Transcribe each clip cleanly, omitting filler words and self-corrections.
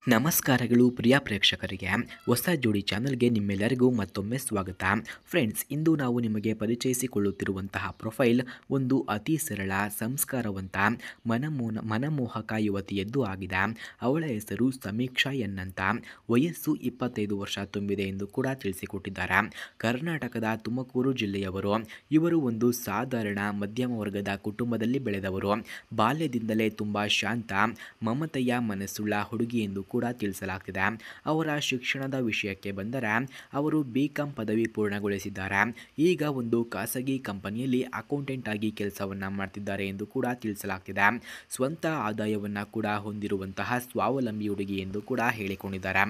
ನಮಸ್ಕಾರಗಳು ಪ್ರಿಯ ಪ್ರೇಕ್ಷಕರಿಗೆ ಹೊಸ ಜೋಡಿ ಚಾನಲ್ಗೆ ನಿಮ್ಮೆಲ್ಲರಿಗೂ ಮತ್ತೊಮ್ಮೆ ಸ್ವಾಗತ. ಫ್ರೆಂಡ್ಸ್, ಇಂದು ನಾವು ನಿಮಗೆ ಪರಿಚಯಿಸಿಕೊಳ್ಳುತ್ತಿರುವಂತಹ ಪ್ರೊಫೈಲ್ ಒಂದು ಅತಿ ಸರಳ, ಸಂಸ್ಕಾರವಂತ, ಮನಮೋಹಕ ಯುವತಿಯದ್ದು ಆಗಿದೆ. ಅವಳ ಹೆಸರು ಸಮೀಕ್ಷಾ ಎನ್ನಂತ. ವಯಸ್ಸು 25 ವರ್ಷ ತುಂಬಿದೆ ಎಂದು ಕೂಡ ತಿಳಿಸಿಕೊಟ್ಟಿದ್ದಾರೆ. ಕರ್ನಾಟಕದ ತುಮಕೂರು ಜಿಲ್ಲೆಯವರು. ಇವರು ಒಂದು ಸಾಧಾರಣ ಮಧ್ಯಮ ವರ್ಗದ ಕುಟುಂಬದಲ್ಲಿ ಬೆಳೆದವರು. ಬಾಲ್ಯದಿಂದಲೇ ತುಂಬ ಶಾಂತ, ಮಮತೆಯ ಮನಸ್ಸುಳ್ಳ ಹುಡುಗಿ ಎಂದು ಕೂಡ ತಿಳಿಸಲಾಗ್ತಿದೆ. ಅವರ ಶಿಕ್ಷಣದ ವಿಷಯಕ್ಕೆ ಬಂದರೆ ಅವರು BCom ಪದವಿ ಪೂರ್ಣಗೊಳಿಸಿದ್ದಾರೆ. ಈಗ ಒಂದು ಖಾಸಗಿ ಕಂಪನಿಯಲ್ಲಿ ಅಕೌಂಟೆಂಟ್ ಆಗಿ ಕೆಲಸವನ್ನ ಮಾಡ್ತಿದ್ದಾರೆ ಎಂದು ಕೂಡ ತಿಳಿಸಲಾಗ್ತಿದೆ. ಸ್ವಂತ ಆದಾಯವನ್ನ ಕೂಡ ಹೊಂದಿರುವಂತಹ ಸ್ವಾವಲಂಬಿ ಹುಡುಗಿ ಎಂದು ಕೂಡ ಹೇಳಿಕೊಂಡಿದ್ದಾರೆ.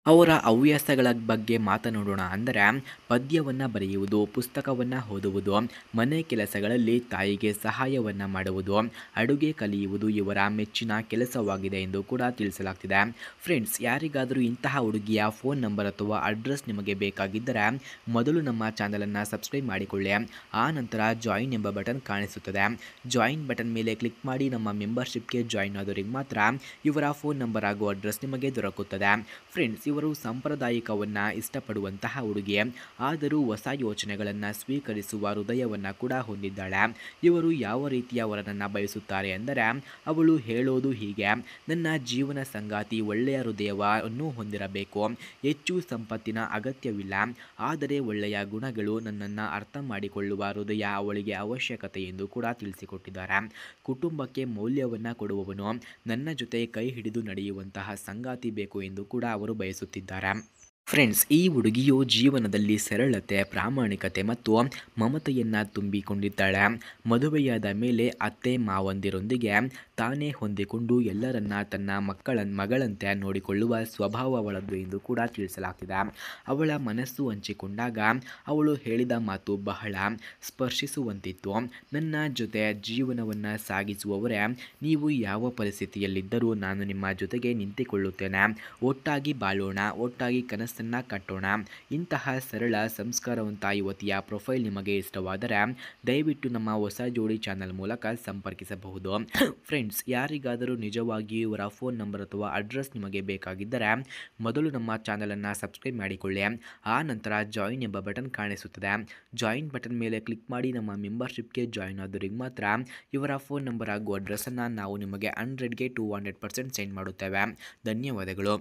ಅವರ ಹವ್ಯಾಸಗಳ ಬಗ್ಗೆ ಮಾತನಾಡೋಣ ಅಂದರೆ ಪದ್ಯವನ್ನು ಬರೆಯುವುದು, ಪುಸ್ತಕವನ್ನು ಓದುವುದು, ಮನೆ ಕೆಲಸಗಳಲ್ಲಿ ತಾಯಿಗೆ ಸಹಾಯವನ್ನು ಮಾಡುವುದು, ಅಡುಗೆ ಕಲಿಯುವುದು ಇವರ ಮೆಚ್ಚಿನ ಕೆಲಸವಾಗಿದೆ ಎಂದು ಕೂಡ ತಿಳಿಸಲಾಗ್ತಿದೆ. ಫ್ರೆಂಡ್ಸ್, ಯಾರಿಗಾದರೂ ಇಂತಹ ಹುಡುಗಿಯ ಫೋನ್ ನಂಬರ್ ಅಥವಾ ಅಡ್ರೆಸ್ ನಿಮಗೆ ಬೇಕಾಗಿದ್ದರೆ ಮೊದಲು ನಮ್ಮ ಚಾನಲನ್ನು ಸಬ್ಸ್ಕ್ರೈಬ್ ಮಾಡಿಕೊಳ್ಳಿ. ಆ ನಂತರ ಜಾಯಿನ್ ಎಂಬ ಬಟನ್ ಕಾಣಿಸುತ್ತದೆ. ಜಾಯಿನ್ ಬಟನ್ ಮೇಲೆ ಕ್ಲಿಕ್ ಮಾಡಿ ನಮ್ಮ ಮೆಂಬರ್ಶಿಪ್ಗೆ ಜಾಯಿನ್ ಆದವರಿಗೆ ಮಾತ್ರ ಇವರ ಫೋನ್ ನಂಬರ್ ಹಾಗೂ ಅಡ್ರೆಸ್ ನಿಮಗೆ ದೊರಕುತ್ತದೆ. ಫ್ರೆಂಡ್ಸ್, ಇವರು ಸಾಂಪ್ರದಾಯಿಕವನ್ನು ಇಷ್ಟಪಡುವಂತಹ ಹುಡುಗಿ, ಆದರೂ ಹೊಸ ಯೋಚನೆಗಳನ್ನು ಸ್ವೀಕರಿಸುವ ಹೃದಯವನ್ನು ಕೂಡ ಹೊಂದಿದ್ದಾಳೆ. ಇವರು ಯಾವ ರೀತಿಯ ವರನನ್ನು ಬಯಸುತ್ತಾರೆ ಎಂದರೆ ಅವಳು ಹೇಳೋದು ಹೀಗೆ: ನನ್ನ ಜೀವನ ಸಂಗಾತಿ ಒಳ್ಳೆಯ ಹೃದಯವನ್ನು ಹೊಂದಿರಬೇಕು, ಹೆಚ್ಚು ಸಂಪತ್ತಿನ ಅಗತ್ಯವಿಲ್ಲ, ಆದರೆ ಒಳ್ಳೆಯ ಗುಣಗಳು, ನನ್ನನ್ನು ಅರ್ಥ ಮಾಡಿಕೊಳ್ಳುವ ಹೃದಯ ಅವಳಿಗೆ ಅವಶ್ಯಕತೆ ಎಂದು ಕೂಡ ತಿಳಿಸಿಕೊಟ್ಟಿದ್ದಾರೆ. ಕುಟುಂಬಕ್ಕೆ ಮೌಲ್ಯವನ್ನು ಕೊಡುವವನು, ನನ್ನ ಜೊತೆ ಕೈ ಹಿಡಿದು ನಡೆಯುವಂತಹ ಸಂಗಾತಿ ಬೇಕು ಎಂದು ಕೂಡ ಅವರು ಬಯಸುತ್ತಿದ್ದಾರೆ. ಫ್ರೆಂಡ್ಸ್, ಈ ಹುಡುಗಿಯು ಜೀವನದಲ್ಲಿ ಸರಳತೆ, ಪ್ರಾಮಾಣಿಕತೆ ಮತ್ತು ಮಮತೆಯನ್ನು ತುಂಬಿಕೊಂಡಿದ್ದಾಳೆ. ಮದುವೆಯಾದ ಮೇಲೆ ಅತ್ತೆ ಮಾವಂದಿರೊಂದಿಗೆ ತಾನೇ ಹೊಂದಿಕೊಂಡು ಎಲ್ಲರನ್ನ ತನ್ನ ಮಗಳಂತೆ ನೋಡಿಕೊಳ್ಳುವ ಸ್ವಭಾವ ಅವಳದ್ದು ಎಂದು ಕೂಡ ತಿಳಿಸಲಾಗ್ತಿದೆ. ಅವಳ ಮನಸ್ಸು ಹಂಚಿಕೊಂಡಾಗ ಅವಳು ಹೇಳಿದ ಮಾತು ಬಹಳ ಸ್ಪರ್ಶಿಸುವಂತಿತ್ತು. ನನ್ನ ಜೊತೆ ಜೀವನವನ್ನು ಸಾಗಿಸುವವರೇ, ನೀವು ಯಾವ ಪರಿಸ್ಥಿತಿಯಲ್ಲಿದ್ದರೂ ನಾನು ನಿಮ್ಮ ಜೊತೆಗೆ ನಿಂತುಕೊಳ್ಳುತ್ತೇನೆ. ಒಟ್ಟಾಗಿ ಬಾಳೋಣ, ಒಟ್ಟಾಗಿ ಕನಸನ್ನು ಕಟ್ಟೋಣ. ಇಂತಹ ಸರಳ, ಸಂಸ್ಕಾರವಂತ ಯುವತಿಯ ಪ್ರೊಫೈಲ್ ನಿಮಗೆ ಇಷ್ಟವಾದರೆ ದಯವಿಟ್ಟು ನಮ್ಮ ಹೊಸ ಜೋಡಿ ಚಾನಲ್ ಮೂಲಕ ಸಂಪರ್ಕಿಸಬಹುದು. ಫ್ರೆಂಡ್ಸ್, ಯಾರಿಗಾದರೂ ನಿಜವಾಗಿಯೂ ಇವರ ಫೋನ್ ನಂಬರ್ ಅಥವಾ ಅಡ್ರೆಸ್ ನಿಮಗೆ ಬೇಕಾಗಿದ್ದರೆ ಮೊದಲು ನಮ್ಮ ಚಾನಲನ್ನು ಸಬ್ಸ್ಕ್ರೈಬ್ ಮಾಡಿಕೊಳ್ಳಿ. ಆ ನಂತರ ಜಾಯಿನ್ ಎಂಬ ಬಟನ್ ಕಾಣಿಸುತ್ತದೆ. ಜಾಯಿನ್ ಬಟನ್ ಮೇಲೆ ಕ್ಲಿಕ್ ಮಾಡಿ ನಮ್ಮ ಮೆಂಬರ್ಶಿಪ್ಗೆ ಜಾಯಿನ್ ಆದವರಿಗೆ ಮಾತ್ರ ಇವರ ಫೋನ್ ನಂಬರ್ ಹಾಗೂ ಅಡ್ರೆಸ್ಸನ್ನು ನಾವು ನಿಮಗೆ 100ಗೆ 200% ಸೆಂಡ್ ಮಾಡುತ್ತೇವೆ. ಧನ್ಯವಾದಗಳು.